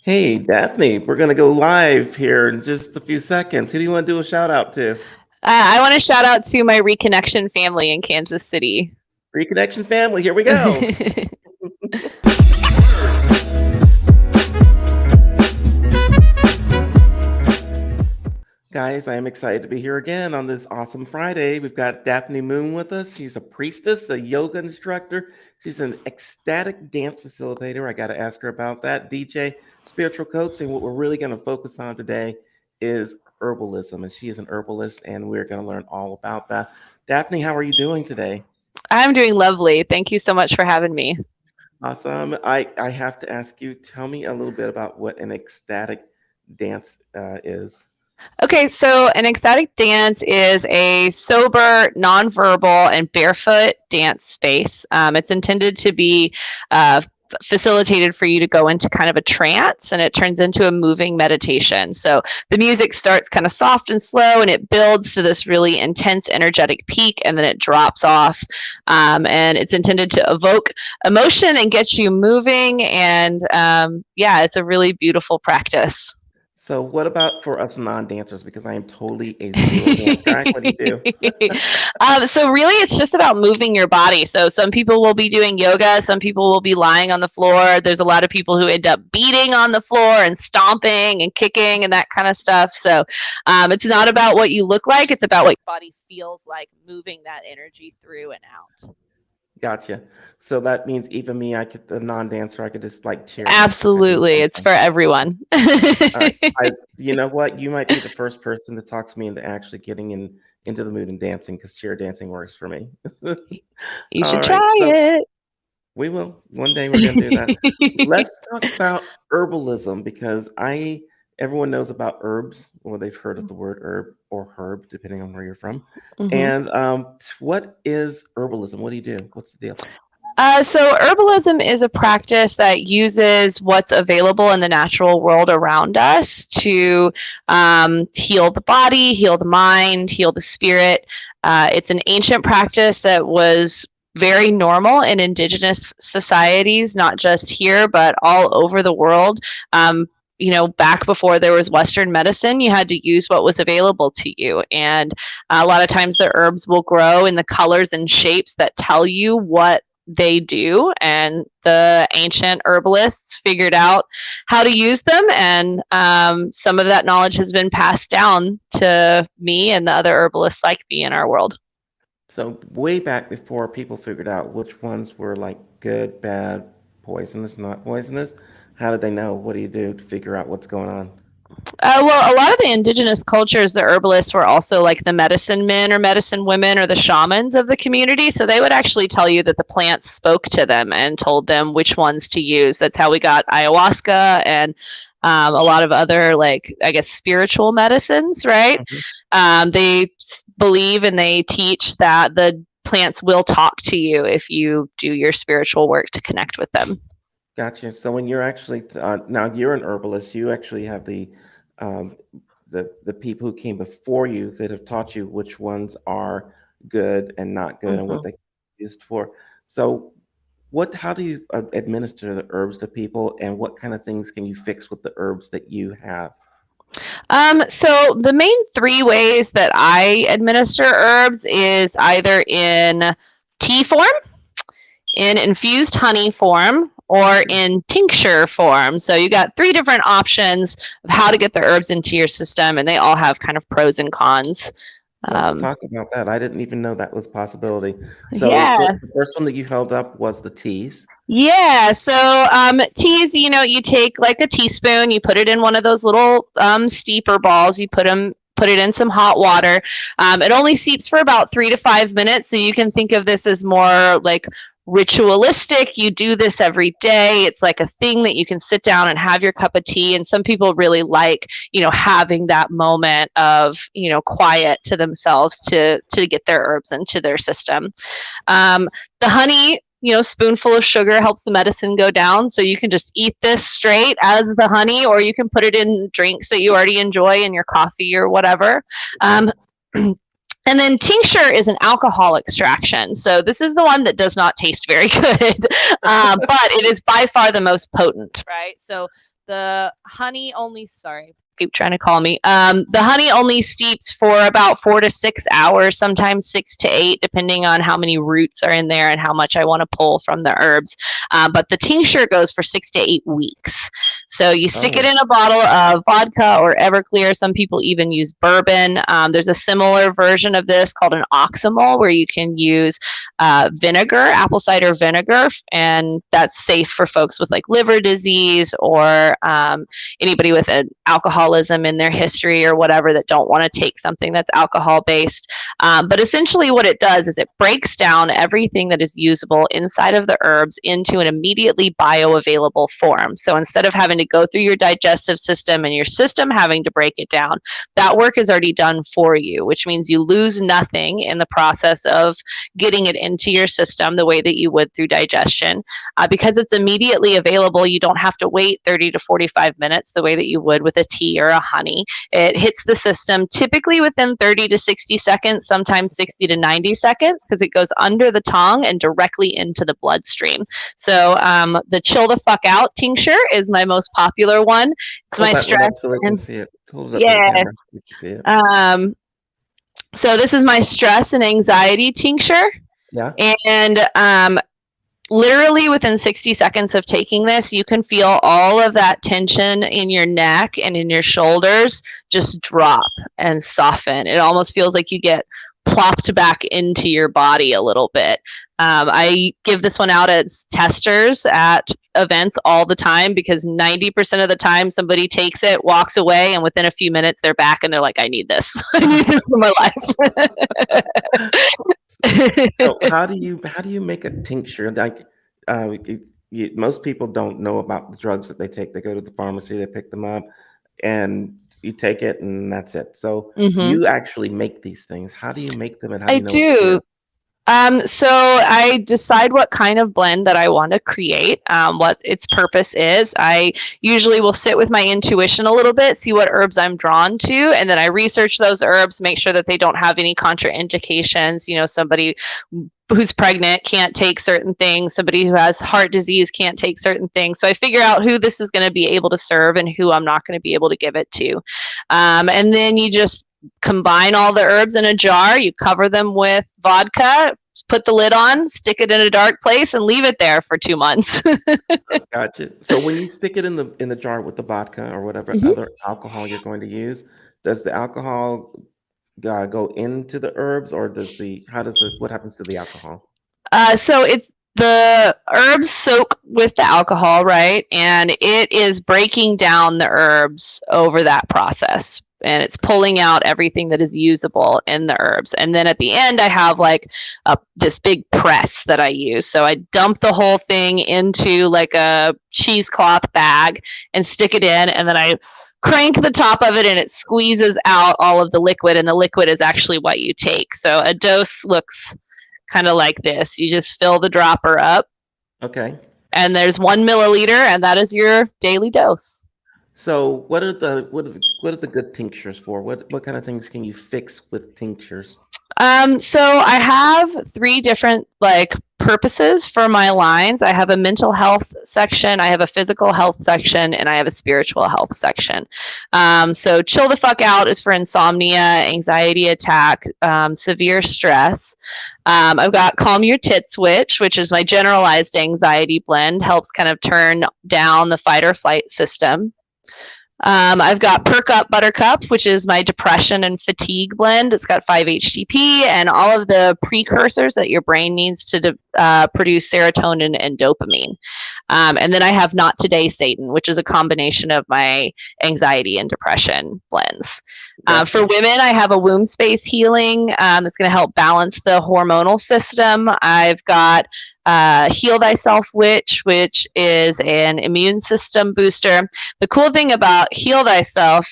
Hey, Daphne, we're going to go live here in just a few seconds. Who do you want to do a shout out to? I want to shout out to my Reconnection family in Kansas City. Reconnection family, here we go. Guys, I am excited to be here again on this awesome Friday. We've got Daphne Moon with us. She's a priestess, a yoga instructor. She's an ecstatic dance facilitator. I got to ask her about that. DJ, spiritual coach. And what we're really going to focus on today is herbalism. And she is an herbalist, and we're going to learn all about that. Daphne, how are you doing today? I'm doing lovely. Thank you so much for having me. Awesome. I have to ask you, tell me a little bit about what an ecstatic dance is. Okay, so an ecstatic dance is a sober, nonverbal, and barefoot dance space. It's intended to be facilitated for you to go into kind of a trance, and it turns into a moving meditation. So the music starts kind of soft and slow, and it builds to this really intense, energetic peak, and then it drops off. And it's intended to evoke emotion and get you moving. And yeah, it's a really beautiful practice. So, what about for us non-dancers? Because I am totally a zero dance guy. What do you do? So really it's just about moving your body. So some people will be doing yoga, some people will be lying on the floor. There's a lot of people who end up beating on the floor and stomping and kicking and that kind of stuff. So it's not about what you look like, it's about what your body feels like moving that energy through and out. Gotcha. So that means even me, the non-dancer, I could just like chair dance if I do Absolutely. It's something. for everyone. All right. You know what? You might be the first person that talks me into actually getting into the mood and dancing because chair dancing works for me. You All should right. try So it. we will. One day we're going to do that. Let's talk about herbalism because everyone knows about herbs, or they've heard of the word herb or herb, depending on where you're from. Mhm. And what is herbalism? What do you do? What's the deal? So herbalism is a practice that uses what's available in the natural world around us to heal the body, heal the mind, heal the spirit. It's an ancient practice that was very normal in indigenous societies, not just here, but all over the world. Back before there was Western medicine, you had to use what was available to you. And a lot of times the herbs will grow in the colors and shapes that tell you what they do, and the ancient herbalists figured out how to use them, and some of that knowledge has been passed down to me and the other herbalists like me in our world. So way back before people figured out which ones were like good, bad, poisonous, not poisonous, how did they know? What do you do to figure out what's going on? Well, a lot of the indigenous cultures, the herbalists were also like the medicine men or medicine women or the shamans of the community. So they would actually tell you that the plants spoke to them and told them which ones to use. That's how we got ayahuasca and a lot of other, like, I guess, spiritual medicines, right? Mhm. They believe and they teach that the plants will talk to you if you do your spiritual work to connect with them. Gotcha. So when you're actually now you're an herbalist, you actually have um, the people who came before you that have taught you which ones are good and not good and what Mhm. they can be used for. So how do you administer the herbs to people, and what kind of things can you fix with the herbs that you have? So the main three ways that I administer herbs is either in tea form, in infused honey form, or in tincture form. So you got three different options of how to get the herbs into your system, and they all have kind of pros and cons. Let's Um, talk about that. I didn't even know that was a possibility. So yeah, the first one that you held up was the teas. Yeah, so teas, you take like a teaspoon, you put it in one of those little steeper balls, put it in some hot water. It only steeps for about 3 to 5 minutes, so you can think of this as more like ritualistic. You do this every day. It's like a thing that you can sit down and have your cup of tea. And some people really like, having that moment of, quiet to themselves to get their herbs into their system. The honey, spoonful of sugar helps the medicine go down. So you can just eat this straight as the honey, or you can put it in drinks that you already enjoy in your coffee or whatever. Okay. Um, and then tincture is an alcohol extraction. So this is the one that does not taste very good, but it is by far the most potent, right? So The honey only, sorry, keep trying to call me. The honey only steeps for about 4 to 6 hours, sometimes 6 to 8, depending on how many roots are in there and how much I want to pull from the herbs. But the tincture goes for 6 to 8 weeks. So you stick it in a bottle of vodka or Everclear. Some people even use bourbon. There's a similar version of this called an oxymol, where you can use vinegar, apple cider vinegar, and that's safe for folks with like liver disease or anybody with an alcoholism in their history or whatever that don't want to take something that's alcohol based. But essentially what it does is it breaks down everything that is usable inside of the herbs into an immediately bioavailable form. So instead of having to go through your digestive system and your system having to break it down, that work is already done for you, which means you lose nothing in the process of getting it into your system the way that you would through digestion. Because it's immediately available, you don't have to wait 30 to 45 minutes the way that you would with a tea or a honey. It hits the system typically within 30 to 60 seconds, sometimes 60 to 90 seconds, because it goes under the tongue and directly into the bloodstream. So the chill the fuck out tincture is my most popular one. It's my stress. So I can see it. Hold it up Yeah. to the camera. You can see it. So this is my stress and anxiety tincture. Yeah. And literally within 60 seconds of taking this, you can feel all of that tension in your neck and in your shoulders just drop and soften. It almost feels like you get plopped back into your body a little bit. I give this one out as testers at events all the time, because 90% of the time somebody takes it, walks away, and within a few minutes they're back and they're like, I need this. I need this in my life. So how do you make a tincture? Like most people don't know about the drugs that they take. They go to the pharmacy, they pick them up, and you take it, and that's it. So you actually make these things. How do you make them, and how do you know what to do? So I decide what kind of blend that I want to create, what its purpose is. I usually will sit with my intuition a little bit, see what herbs I'm drawn to, and then I research those herbs, make sure that they don't have any contraindications. You know, somebody who's pregnant can't take certain things. Somebody who has heart disease can't take certain things. So I figure out who this is going to be able to serve and who I'm not going to be able to give it to. And then you just combine all the herbs in a jar. You cover them with vodka, put the lid on, stick it in a dark place, and leave it there for 2 months. Gotcha. So when you stick it in the jar with the vodka or whatever other alcohol you're going to use, does the alcohol go into the herbs, or what happens to the alcohol? So it's the herbs soak with the alcohol, right? And it is breaking down the herbs over that process. And it's pulling out everything that is usable in the herbs. And then at the end, I have like this big press that I use. So I dump the whole thing into like a cheesecloth bag and stick it in, and then I crank the top of it and it squeezes out all of the liquid, and the liquid is actually what you take. So a dose looks kind of like this. You just fill the dropper up. Okay. And there's 1 milliliter, and that is your daily dose. So what are the good tinctures for? What kind of things can you fix with tinctures? So I have 3 different purposes for my lines. I have a mental health section, I have a physical health section, and I have a spiritual health section. So chill the fuck out is for insomnia, anxiety attack, severe stress. I've got calm your tit switch, which is my generalized anxiety blend, helps kind of turn down the fight or flight system. I've got Perk Up Buttercup, which is my depression and fatigue blend. It's got 5-HTP and all of the precursors that your brain needs to produce serotonin and dopamine. And then I have Not Today Satan, which is a combination of my anxiety and depression blends. For women, I have a womb space healing that's going to help balance the hormonal system. I've got Heal Thyself Witch, which is an immune system booster. The cool thing about Heal Thyself,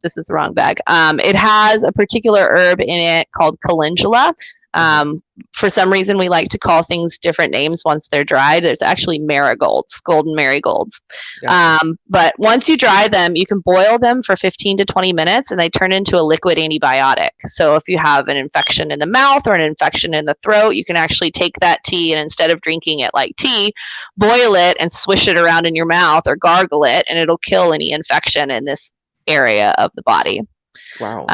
this is the wrong bag. It has a particular herb in it called calendula. Uh-huh. For some reason, we like to call things different names once they're dried. There's actually marigolds, golden marigolds. Gotcha. But once you dry them, you can boil them for 15 to 20 minutes and they turn into a liquid antibiotic. So if you have an infection in the mouth or an infection in the throat, you can actually take that tea and instead of drinking it like tea, boil it and swish it around in your mouth or gargle it, and it'll kill any infection in this area of the body. Wow.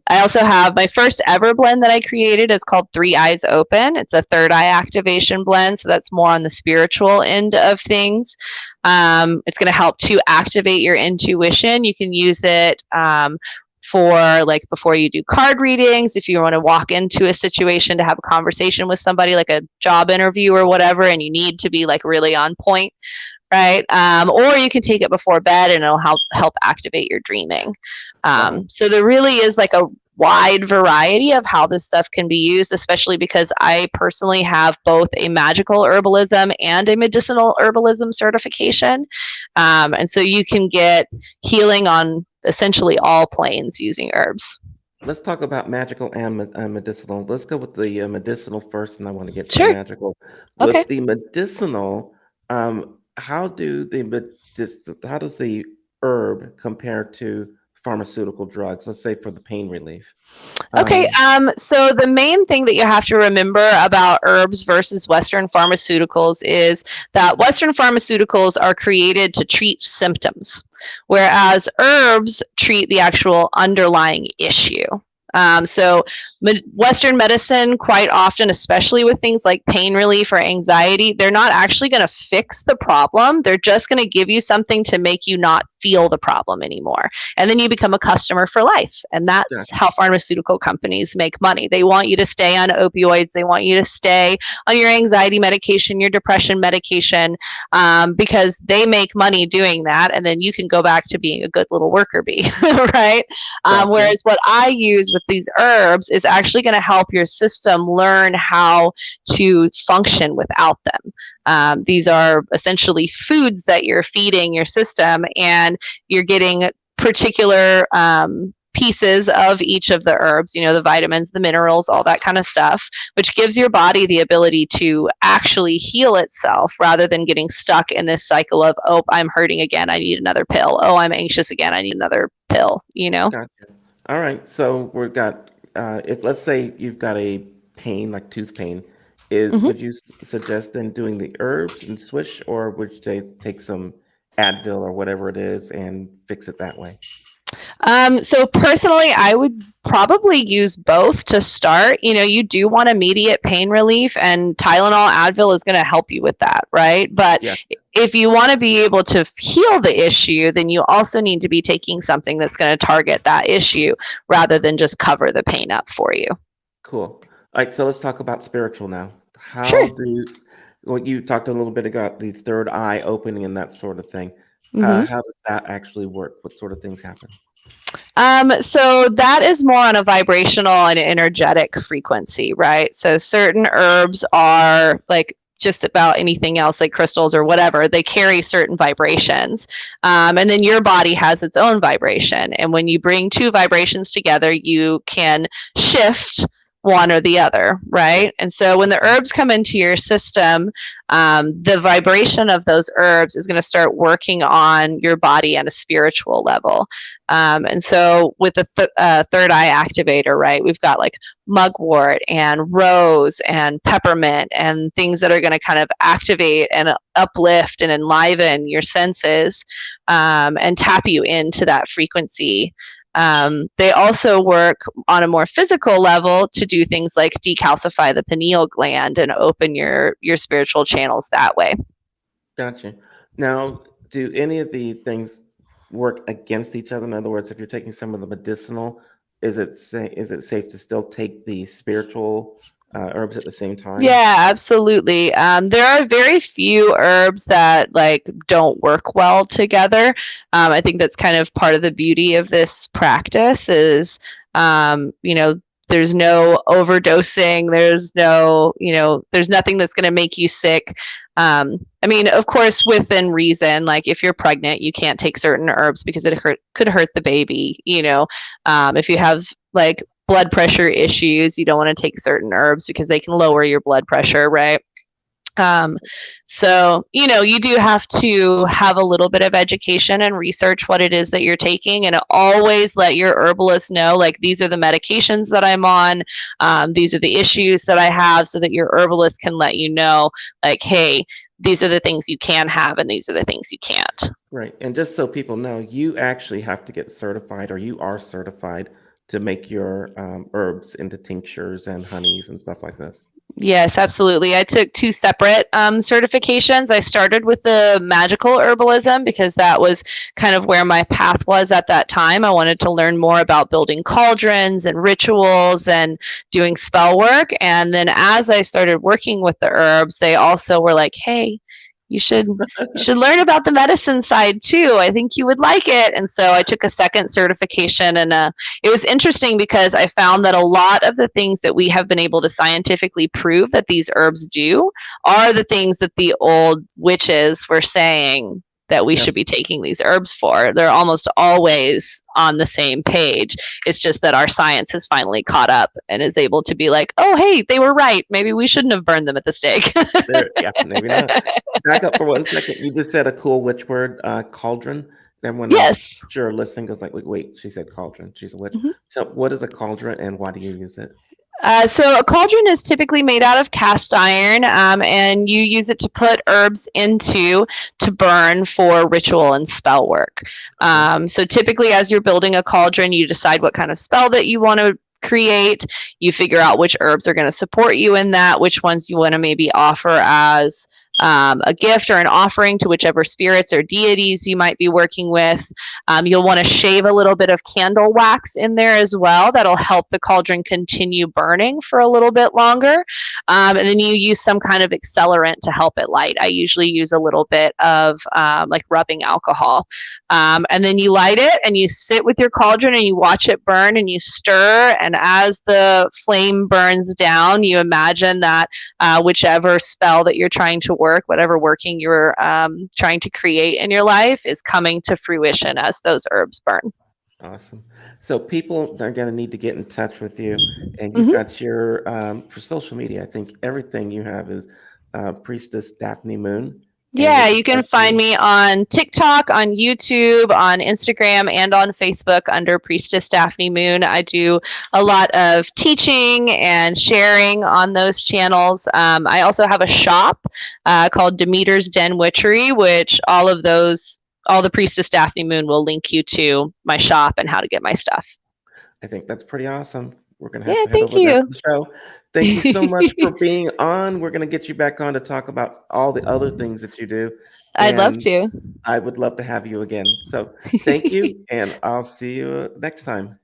I also have my first ever blend that I created is called Three Eyes Open. It's a third eye activation blend, so that's more on the spiritual end of things. It's going to help to activate your intuition. You can use it for like before you do card readings, if you want to walk into a situation to have a conversation with somebody like a job interview or whatever, and you need to be like really on point, right? Or you can take it before bed and it'll help activate your dreaming. Wow. So there really is like a wide variety of how this stuff can be used, especially because I personally have both a magical herbalism and a medicinal herbalism certification. And so you can get healing on essentially all planes using herbs. Let's talk about magical and medicinal. Let's go with the medicinal first, and I want to get to the Sure. magical. Okay. With the medicinal, how does the herb compare to pharmaceutical drugs? Let's say for the pain relief. Okay, Um, so the main thing that you have to remember about herbs versus Western pharmaceuticals is that Western pharmaceuticals are created to treat symptoms, whereas herbs treat the actual underlying issue. So Western medicine, quite often, especially with things like pain relief or anxiety, they're not actually going to fix the problem. They're just going to give you something to make you not feel the problem anymore. And then you become a customer for life. And that's gotcha. how pharmaceutical companies make money. They want you to stay on opioids. They want you to stay on your anxiety medication, your depression medication, because they make money doing that. And then you can go back to being a good little worker bee, right? Gotcha. Whereas what I use with these herbs is actually going to help your system learn how to function without them. These are essentially foods that you're feeding your system, and you're getting particular pieces of each of the herbs, you know, the vitamins, the minerals, all that kind of stuff, which gives your body the ability to actually heal itself rather than getting stuck in this cycle of, oh, I'm hurting again, I need another pill. Oh, I'm anxious again, I need another pill, you know? Gotcha. All right. So we've got if let's say you've got a pain like tooth pain, Mhm. would you suggest then doing the herbs and swish, or would you take some Advil or whatever it is and fix it that way? So personally, I would probably use both to start. You know, you do want immediate pain relief, and Tylenol, Advil is going to help you with that, right? But Yeah. if you want to be able to heal the issue, then you also need to be taking something that's going to target that issue rather than just cover the pain up for you. Cool. All right. So let's talk about spiritual now. Sure. Well, you talked a little bit about the third eye opening and that sort of thing. hmm How does that actually work? What sort of things happen? So that is more on a vibrational and energetic frequency, right? So certain herbs are like just about anything else, like crystals or whatever, they carry certain vibrations. And then your body has its own vibration. And when you bring two vibrations together, you can shift one or the other, Yeah. right? And so when the herbs come into your system, the vibration of those herbs is going to start working on your body at a spiritual level. And so with the third eye activator, right, we've got like mugwort and rose and peppermint and things that are going to kind of activate and uplift and enliven your senses, and tap you into that frequency. They also work on a more physical level to do things like decalcify the pineal gland and open your spiritual channels that way. Gotcha. Now, do any of the things work against each other? In other words, if you're taking some of the medicinal, is it safe to still take the spiritual herbs at the same time? Yeah, absolutely. There are very few herbs that like don't work well together. I think that's kind of part of the beauty of this practice is, you know, there's no overdosing. There's no, you know, there's nothing that's going to make you sick. I mean, of course, within reason. Like if you're pregnant, you can't take certain herbs because could hurt the baby. You know, if you have like blood pressure issues, you don't want to take certain herbs because they can lower your blood pressure, right? Um, so, you do have to have a little bit of education and research what it is that you're taking, and always let your herbalist know, like, these are the medications that I'm on, these are the issues that I have, so that your herbalist can let you know, like, hey, these are the things you can have and these are the things you can't. Right. And just so people know, you actually have to get certified, or you are certified to make your herbs into tinctures and honeys and stuff like this. Yes, absolutely. I took two separate certifications. I started with the magical herbalism because that was kind of where my path was at that time. I wanted to learn more about building cauldrons and rituals and doing spell work. And then as I started working with the herbs, they also were like, hey, you should learn about the medicine side too. I think you would like it. And so I took a second certification, and it was interesting because I found that a lot of the things that we have been able to scientifically prove that these herbs do are the things that the old witches were saying that we Yep. should be taking these herbs for. They're almost always on the same page. It's just that our science has finally caught up and is able to be like, oh, hey, they were right. Maybe we shouldn't have burned them at the stake. Yeah, maybe not. Back up for 1 second. You just said a cool witch word, cauldron. Everyone, I'm Yes. sure listening goes like, wait, she said cauldron. She's a witch. Mhm. So what is a cauldron and why do you use it? So a cauldron is typically made out of cast iron, and you use it to put herbs into to burn for ritual and spell work. So typically, as you're building a cauldron, you decide what kind of spell that you want to create. You figure out which herbs are going to support you in that, which ones you want to maybe offer as a gift or an offering to whichever spirits or deities you might be working with. You'll want to shave a little bit of candle wax in there as well. That'll help the cauldron continue burning for a little bit longer. And then you use some kind of accelerant to help it light. I usually use a little bit of like rubbing alcohol. And then you light it and you sit with your cauldron and you watch it burn and you stir. And as the flame burns down, you imagine that whichever spell that you're trying to work, whatever working you're trying to create in your life, is coming to fruition as those herbs burn. Awesome. So people are going to need to get in touch with you, and you've Mhm. got your for social media. I think everything you have is Priestess Daphne Moon, and they Yeah, can you can find find you. me on TikTok, on YouTube, on Instagram, and on Facebook under Priestess Daphne Moon. I do a lot of teaching and sharing on those channels. I also have a shop called Demeter's Den Witchery, which all the Priestess Daphne Moon will link you to my shop and how to get my stuff. I think that's pretty awesome. We're going to have Yeah, to head thank over there for you. the show. Thank you so much for being on. We're going to get you back on to talk about all the other things that you do, I'd love and to. I would love to have you again. So thank you, and I'll see you next time.